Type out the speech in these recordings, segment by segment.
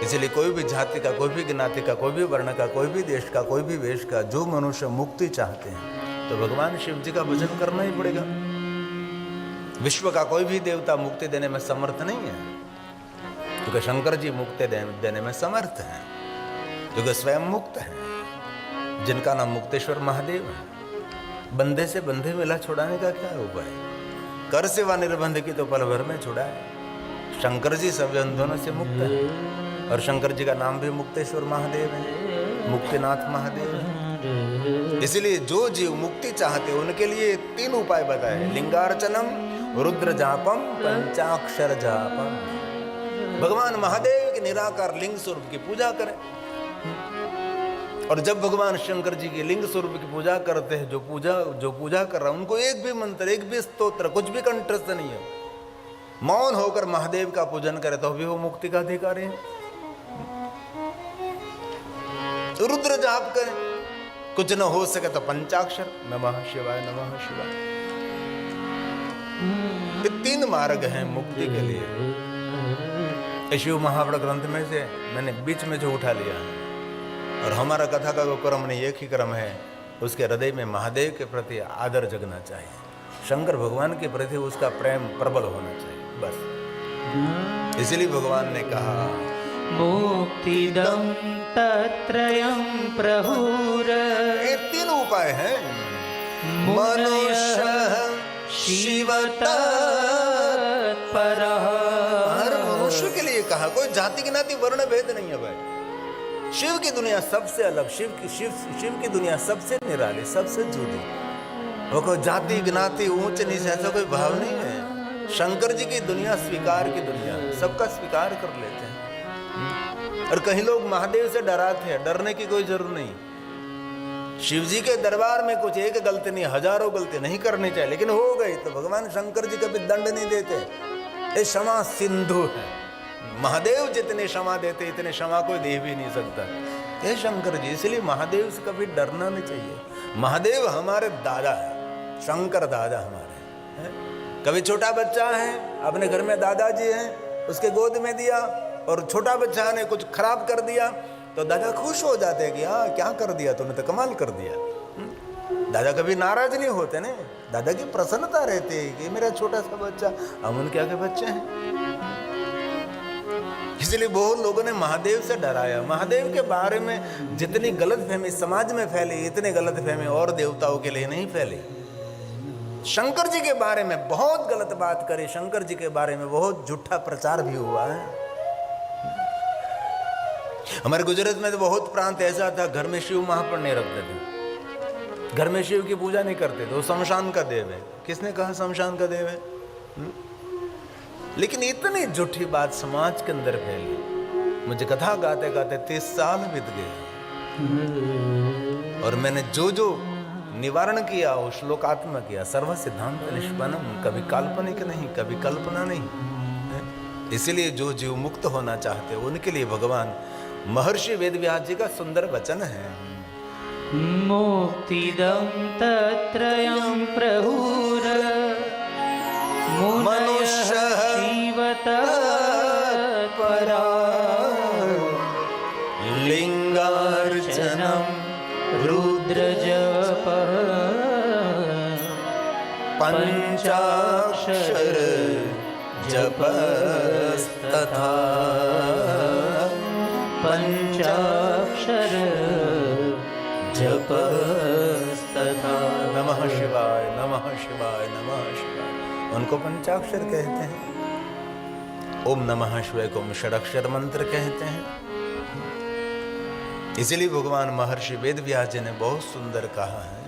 इसलिए कोई भी जाति का, कोई भी ज्ञाति का, कोई भी वर्ण का, कोई भी देश का, कोई भी वेश का जो मनुष्य मुक्ति चाहते हैं तो भगवान शिव जी का भजन करना ही पड़ेगा। विश्व का कोई भी देवता मुक्ति देने में समर्थ नहीं है, क्योंकि शंकर जी मुक्ति देने में समर्थ हैं, क्योंकि स्वयं मुक्त हैं, जिनका नाम मुक्तेश्वर महादेव है। बंधे से बंधे मिला छुड़ाने का क्या उपाय? कर सेवा निर्बंध की तो पल भर में छुड़ाए। शंकर जी सब बंधनों से मुक्त है, और शंकर जी का नाम भी मुक्तेश्वर महादेव है, मुक्तिनाथ महादेव है। इसलिए जो जीव मुक्ति चाहते उनके लिए 3 उपाय बताए: लिंगार्चनम, रुद्र जापम, पंचाक्षर जापम। भगवान महादेव के निराकार लिंग स्वरूप की पूजा करें। और जब भगवान शंकर जी के लिंग स्वरूप की पूजा करते हैं, जो पूजा कर रहा है उनको एक भी मंत्र, एक भी स्तोत्र, कुछ भी कंठस्थ नहीं है, मौन होकर महादेव का पूजन करे तो भी वो मुक्ति का अधिकारी है। तो रुद्र जाप करें, कुछ न हो सके तो पंचाक्षर, नमः शिवाय नमः शिवाय। ये 3 मार्ग हैं मुक्ति के लिए। शिव महावड़ ग्रंथ में से मैंने बीच में जो उठा लिया है, और हमारा कथा का जो क्रम नहीं, एक ही क्रम है, उसके हृदय में महादेव के प्रति आदर जगना चाहिए, शंकर भगवान के प्रति उसका प्रेम प्रबल होना चाहिए, बस। इसलिए भगवान ने कहा मुक्तिदं तत्रयं प्रहुर। ये 3 उपाय हैं। मनुष्य शिव तत्परः। हर मनुष्य के लिए कहा, कोई जाति ज्ञाति वर्ण भेद नहीं है भाई। शिव की दुनिया सबसे अलग, शिव की दुनिया सबसे निराली, सबसे जुदी। वो कोई जाति ज्ञाति ऊंच नीच ऐसा कोई भाव नहीं है। शंकर जी की दुनिया स्वीकार की दुनिया, सबका स्वीकार कर लेते हैं। और कहीं लोग महादेव से डराते हैं, डरने की कोई जरूरत नहीं। शिव जी के दरबार में कुछ एक गलती नहीं, हजारों गलती नहीं करनी चाहिए, लेकिन हो गई तो भगवान शंकर जी कभी दंड नहीं देते। ये क्षमा सिंधु है। महादेव जितने क्षमा देते इतने क्षमा कोई दे भी नहीं सकता। ये शंकर जी, इसलिए महादेव से कभी डरना नहीं चाहिए। महादेव हमारे दादा है, शंकर दादा हमारे है। कभी छोटा बच्चा है, अपने घर में दादाजी हैं, उसके गोद में दिया, और छोटा बच्चा ने कुछ खराब कर दिया तो दादा खुश हो जाते हैं कि हाँ क्या कर दिया तूने, तो कमाल कर दिया। दादा कभी नाराज नहीं होते ना, दादा की प्रसन्नता रहती है कि मेरा छोटा सा बच्चा, हम उनके आगे बच्चे हैं। इसलिए बहुत लोगों ने महादेव से डराया। महादेव के बारे में जितनी गलतफहमी समाज में फैली, इतनी गलतफहमी और देवताओं के लिए नहीं फैली। शंकर जी के बारे में बहुत गलत बात करी, शंकर जी के बारे में बहुत झूठा प्रचार भी हुआ है। हमारे गुजरात में तो बहुत प्रांत ऐसा था, घर में शिव महापुर नहीं रखते थे, घर में शिव की पूजा नहीं करते थे, वो शमशान का देव है। किसने कहा शमशान का देव है? लेकिन इतनी झूठी बात समाज के अंदर फैली। मुझे कथा गाते गाते 30 साल बीत गए, और मैंने जो जो निवारण किया वो श्लोकात्मक किया। सर्व सिद्धांत निष्पन्नम, कभी काल्पनिक नहीं, कभी कल्पना नहीं। इसलिए जो जीव मुक्त होना चाहते हैं उनके लिए भगवान महर्षि वेदव्यास जी का सुंदर वचन है। मुक्तिदं तत्रयं प्रहुर मनुष्य शिव तत्परः लिंगार्चनम रुद्रजपः पंचाक्षर जपस्तथा पंचाक्षर जपस्तथा। नमः शिवाय नमः शिवाय नमः शिवाय, उनको पंचाक्षर कहते हैं। ओम नमः शिवाय को षडाक्षर मंत्र कहते हैं। इसलिए भगवान महर्षि वेदव्यास जी ने बहुत सुंदर कहा है,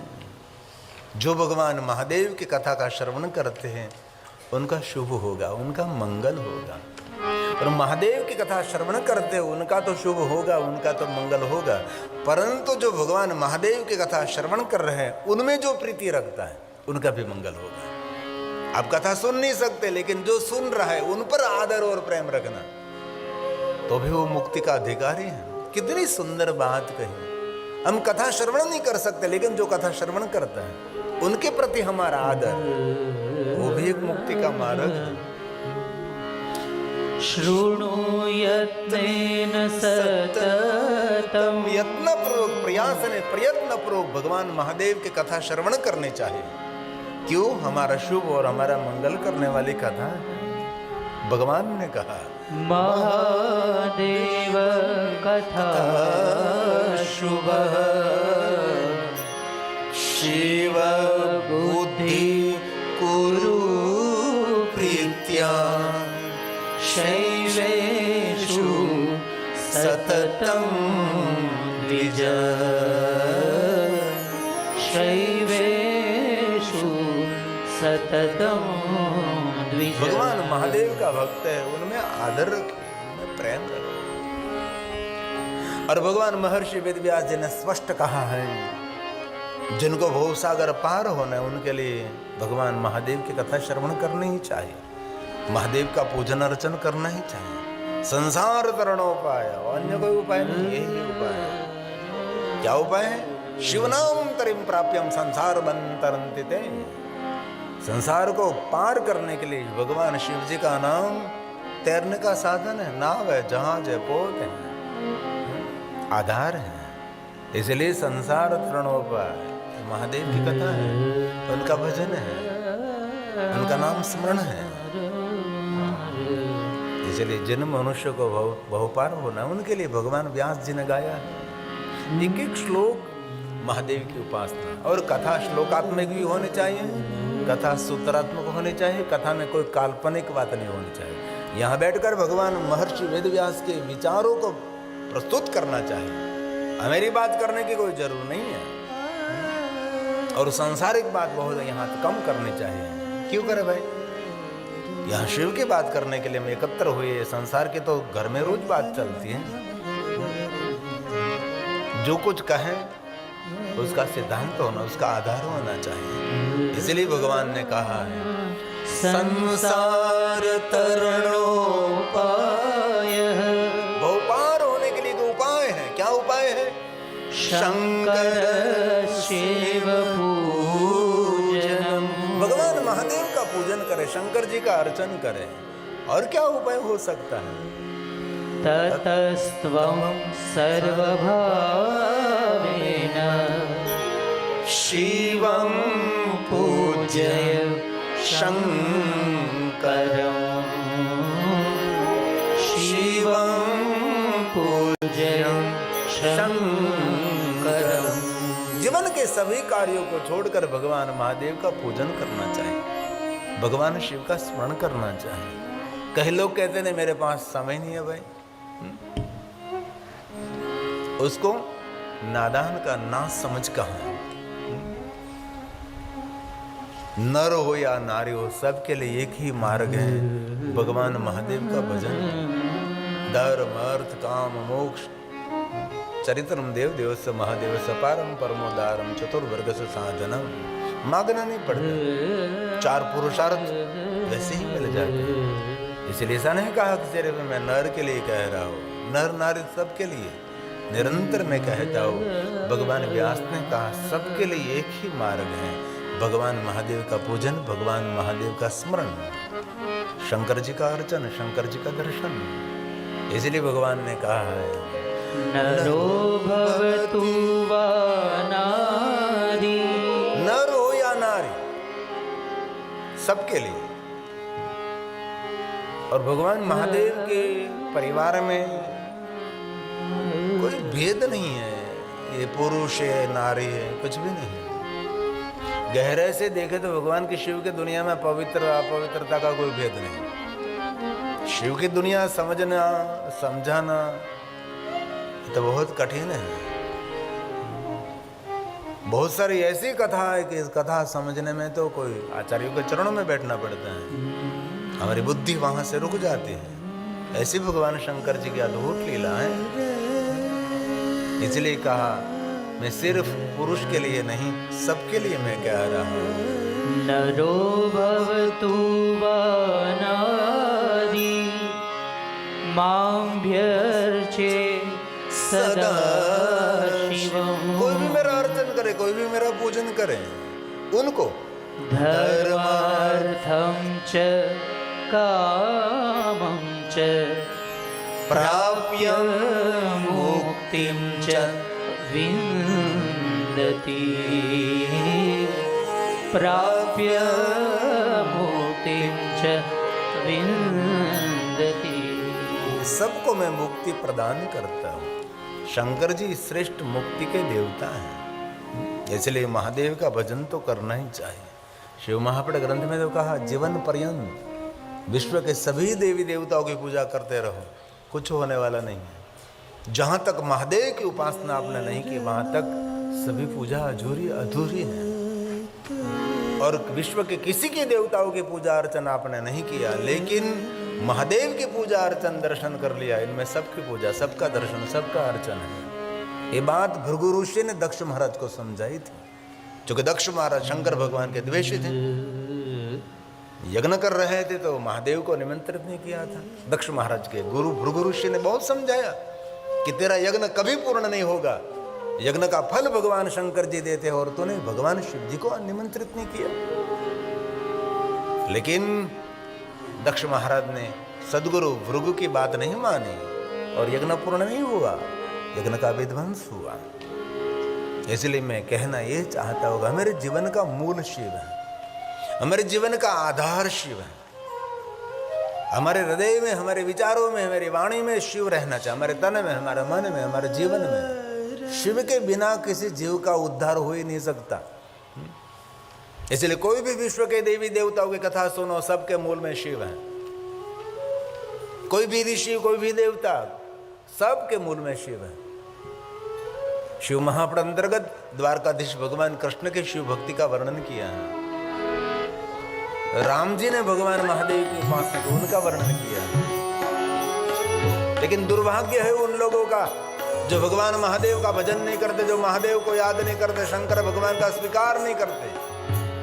जो भगवान महादेव की कथा का श्रवण करते हैं उनका शुभ होगा, उनका मंगल होगा। और महादेव की कथा श्रवण करते हैं उनका तो शुभ होगा, उनका तो मंगल होगा। परंतु जो भगवान महादेव की कथा श्रवण कर रहे हैं उनमें जो प्रीति रखता है उनका भी मंगल होगा। आप कथा सुन नहीं सकते, लेकिन जो सुन रहा है उन पर आदर और प्रेम रखना, तो भी वो मुक्ति का अधिकारी है। कितनी सुंदर बात कही। हम कथा श्रवण नहीं कर सकते, लेकिन जो कथा श्रवण करता है उनके प्रति हमारा आदर, वो भी एक मुक्ति का मार्ग है। शृणु यत्नेन सततम यत्नपूर्वक प्रयत्नपूर्वक भगवान महादेव की कथा श्रवण करनी चाहिए। क्यों? हमारा शुभ और हमारा मंगल करने वाली कथा है। भगवान ने कहा महादेव कथा शुभ शिव बुद्धि कुरु प्रीत्या शैवेषु सततं द्विज शैवेषु सततं द्विज। भगवान महादेव का भक्त है, उनमें आदर रखे, उनमें प्रेम रखे। और भगवान महर्षि वेदव्यास जी ने स्पष्ट कहा है, जिनको भव सागर पार होना है उनके लिए भगवान महादेव की कथा श्रवण करनी ही चाहिए, महादेव का पूजन अर्चन करना ही चाहिए। संसार तरणोपाय, अन्य कोई उपाय नहीं, यही उपाय है। क्या उपाय है? शिवनाम तरिम प्राप्यम संसार बंतरंति ते। संसार को पार करने के लिए भगवान शिव जी का नाम तैरने का साधन है, नाव है, जहाज है, पोत है, आधार है। इसलिए संसार तरणोपाय महादेव की कथा है, उनका भजन है, उनका नाम स्मरण है। इसलिए जिन मनुष्य को बहुपार होना उनके लिए भगवान व्यास जी ने गाया है एक एक श्लोक महादेव की उपासना। और कथा श्लोकात्मक भी होनी चाहिए, कथा सूत्रात्मक होनी चाहिए, कथा में कोई काल्पनिक बात नहीं होनी चाहिए। यहाँ बैठकर भगवान महर्षि वेदव्यास के विचारों को प्रस्तुत करना चाहिए, मेरी बात करने की कोई जरूरत नहीं है। और सांसारिक बात बहुत यहाँ कम करनी चाहिए। क्यों करे भाई? यहाँ शिव की बात करने के लिए हम एकत्र हुए, संसार के तो घर में रोज बात चलती है। जो कुछ कहें उसका सिद्धांत होना, उसका आधार होना चाहिए। इसलिए भगवान ने कहा है संसार तरणोपाय, बहुपार होने के लिए तो उपाय है। क्या उपाय है? शंकर शिव पूजनम। भगवान महादेव का पूजन करे, शंकर जी का अर्चन करे। और क्या उपाय हो सकता है? ततस्त्वं सर्वभावेन शिवं पूजय शंकरं शिवं पूजय शंकरं। जीवन के सभी कार्यों को छोड़कर भगवान महादेव का पूजन करना चाहिए, भगवान शिव का स्मरण करना चाहिए। कई लोग कहते हैं मेरे पास समय नहीं है भाई, उसको नादान का ना समझ कहा। नर हो या नारी हो, सबके लिए एक ही मार्ग है, भगवान महादेव का भजन। धर्म अर्थ काम मोक्ष चरित्रम देव देवस्य महादेवस्य पारम परमोदारम चतुर्वर्ग से साधनम। मांगना नहीं पड़ता, चार पुरुषार्थ वैसे ही मिल जाते। इसलिए ऐसा नहीं कहा कि सिर्फ मैं नर के लिए कह रहा हूँ, नर नारी सबके लिए निरंतर मैं कहता हूँ। भगवान व्यास ने कहा सबके लिए एक ही मार्ग है, भगवान महादेव का पूजन, भगवान महादेव का स्मरण, शंकर जी का अर्चन, शंकर जी का दर्शन। इसलिए भगवान ने कहा है नरो भवतु वा नारी, नर हो या नारी सबके लिए। और भगवान महादेव के परिवार में कोई भेद नहीं है, ये पुरुष है नारी है, कुछ भी नहीं। गहरे से देखे तो भगवान की शिव की दुनिया में पवित्र अपवित्रता का कोई भेद नहीं। शिव की दुनिया समझना समझाना तो बहुत कठिन है। बहुत सारी ऐसी कथा है कि इस कथा समझने में तो कोई आचार्यों के चरणों में बैठना पड़ता है, हमारी बुद्धि वहां से रुक जाती है। ऐसी भगवान शंकर जी की अद्भुत लीला है। इसलिए कहा मैं सिर्फ पुरुष के लिए नहीं, सबके लिए मैं कह रहा हूँ। नरो भवतु वा नारी माम्भ्यर्चे सदा शिवम्। कोई भी मेरा अर्चन करे, कोई भी मेरा पूजन करे, उनको धर्मार्थं च कामं च प्राप्य मुक्तिं च विन्दति प्राप्य मुक्तिं च विन्दति। सबको मैं मुक्ति प्रदान करता हूँ। शंकर जी श्रेष्ठ मुक्ति के देवता हैं, इसलिए महादेव का भजन तो करना ही चाहिए। शिव महापड़ ग्रंथ में तो कहा जीवन पर्यंत विश्व के सभी देवी देवताओं की पूजा करते रहो, कुछ होने वाला नहीं है। जहाँ तक महादेव की उपासना आपने नहीं की वहाँ तक सभी पूजा अधूरी है। और विश्व के किसी के देवताओं की पूजा अर्चना आपने नहीं किया, लेकिन महादेव की पूजा अर्चन दर्शन कर लिया, इनमें सबकी पूजा, सबका दर्शन, सबका अर्चन है। ये बात भृगु ऋषि ने दक्ष महाराज को समझाई थी, क्योंकि दक्ष महाराज शंकर भगवान के द्वेषी थे। यज्ञ कर रहे थे तो महादेव को निमंत्रित नहीं किया था। दक्ष महाराज के गुरु भृगु ऋषि ने बहुत समझाया कि तेरा यज्ञ कभी पूर्ण नहीं होगा, यज्ञ का फल भगवान शंकर जी देते हैं और तूने भगवान शिव जी को निमंत्रित नहीं किया। लेकिन दक्ष महाराज ने सदगुरु भृगु की बात नहीं मानी और यज्ञ पूर्ण नहीं हुआ, यज्ञ का विध्वंस हुआ। इसलिए मैं कहना ये चाहता हूँ, हमारे जीवन का मूल शिव है, हमारे जीवन का आधार शिव है। हमारे हृदय में, हमारे विचारों में, हमारी वाणी में शिव रहना चाहिए, हमारे तन में, हमारे मन में, हमारे जीवन में। शिव के बिना किसी जीव का उद्धार हो ही नहीं सकता। इसलिए कोई भी विश्व के देवी देवताओं की कथा सुनो, सबके मूल में शिव है। कोई भी ऋषि, कोई भी देवता, सबके मूल में शिव है। शिव महापुराण अंतर्गत द्वारकाधीश भगवान कृष्ण के शिव भक्ति का वर्णन किया है। राम जी ने भगवान महादेव की उपासना की, उनका वर्णन किया। लेकिन दुर्भाग्य है उन लोगों का जो भगवान महादेव का भजन नहीं करते, जो महादेव को याद नहीं करते, शंकर भगवान का स्वीकार नहीं करते,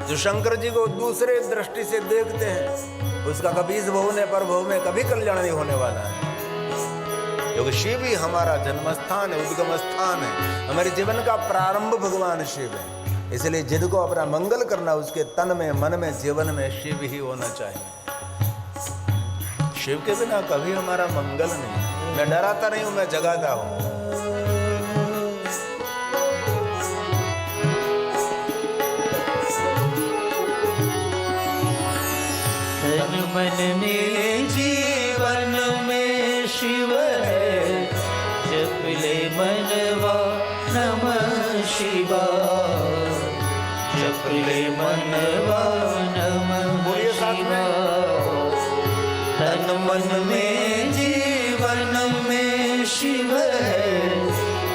जो शंकर जी को दूसरे दृष्टि से देखते हैं, उसका कभी इस भव में पर भव में कभी कल्याण नहीं होने वाला है। क्योंकि शिव ही हमारा जन्म स्थान है, उद्गम स्थान है, हमारे जीवन का प्रारंभ भगवान शिव है। इसलिए जिनको अपना मंगल करना, उसके तन में, मन में, जीवन में शिव ही होना चाहिए। शिव के बिना कभी हमारा मंगल नहीं। मैं डराता नहीं हूं, मैं जगाता हूं। तन मन में जीवन में शिव है, जप ले मनवा नमः शिवाय, जप ले मनवा नमः शिवाय। तन मन में जीवन में शिव है,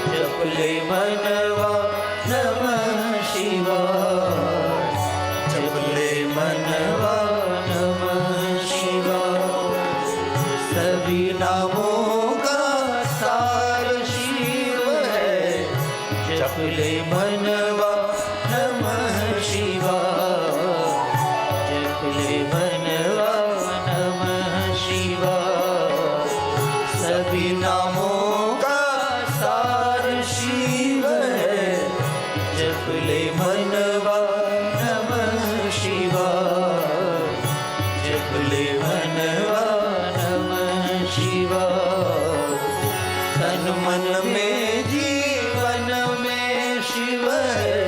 जप ले मनवा नमः शिवाय, जप ले मनवा सभी नामों का सार शिव है, जप ले मनवा नमः शिवाय, जप ले मनवा नमः शिवाय। सभी नामों का सार शिव है, जप ले मनवा नमः शिवाय, जप ले मनवा तन मन में जीवन में शिव है,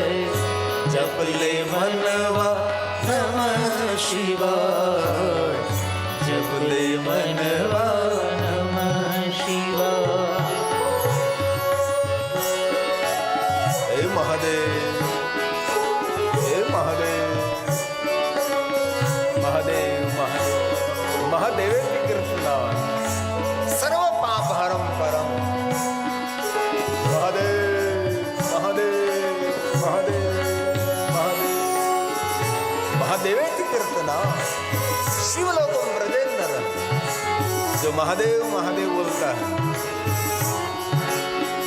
जप ले मनवा नमः शिवाय, जप ले मनवा नमः शिवाय। हे महादेव, हे महादेव, महादेव, महादेव, महादेव की कृष्णा सर्व पाप हरम परम। महादेव, महादेव, महादेव, महादेव, महादेव की कीर्तना शिवलोकम ब्रजेंद्र। जो महादेव महादेव बोलता है,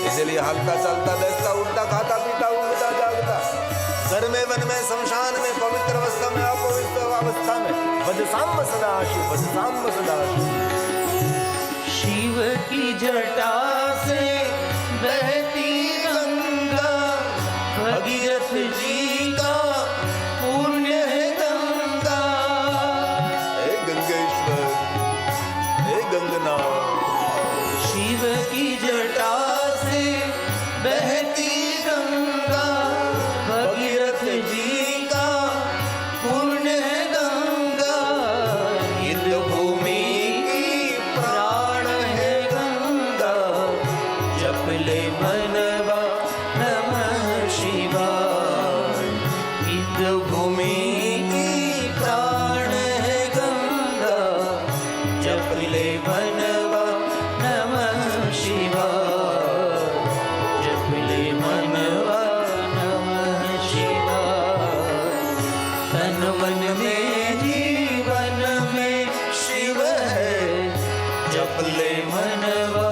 इसलिए हलता चलता बैठता उठता खाता पीता उठता जागता, घर में, वन में, शमशान में, पवित्र अवस्था में, अपवित्र अवस्था में, भज सांब सदा शिव, भज सांब सदा शिव। शिव की जटा से बहती गंगा, भगीरथ जी का पुण्य है गंगा। हे गंगेश्वर, हे गंगा शिव की जटा से बहती गंगा भगीरथ जी का पुण्य है गंगा। इंद भूमि की प्राण है गंगा जप ले मनवा नमः शिवाय। इंद भूमि की प्राण है गंगा जप ले मनवा नमः शिवाय। जप ले मनवा नमः शिवाय। तन मन में जीवन में शिव है जप ले मनवा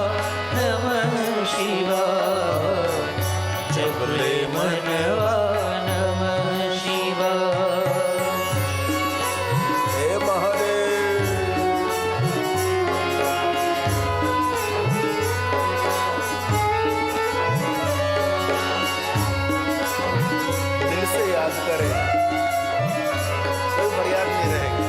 नमः शिवाय। जप ले मनवा नमः शिवाय। हे महादेव। दिल से याद करें, कोई फरियाद नहीं रहेगी।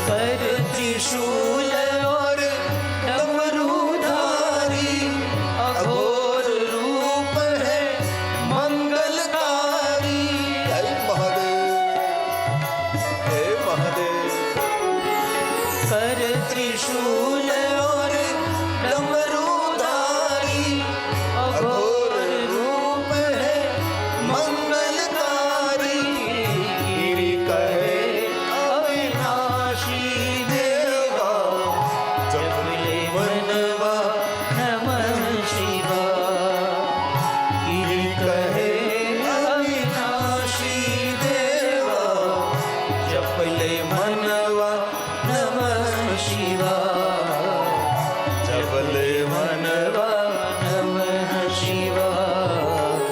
पर त्रिशूल और डमरूधारी अघोर रूप है मंगलकारी। हे महादेव, हे महादेव। पर त्रिशूल और डमरूधारी अघोर रूप है मंगलकारी। गिरि कहे अविनाशी देवा जप ले मनवा नमः शिवाय। गिरि कहे अविनाशी देवा जप ले मनवा नमः शिवाय। जप ले मनवा नमः शिवाय।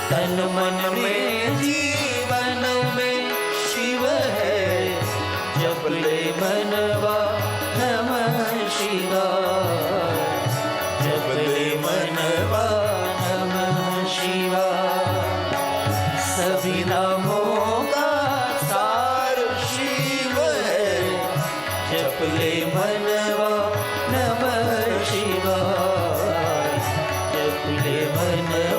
तन मन में जीवन में शिव है जप ले मनवा नमः शिवाय। जप ले मनवा नमः शिवाय। सभी नामों का सार शिव है जप ले मनवा नमः शिवाय। जप ले मनवा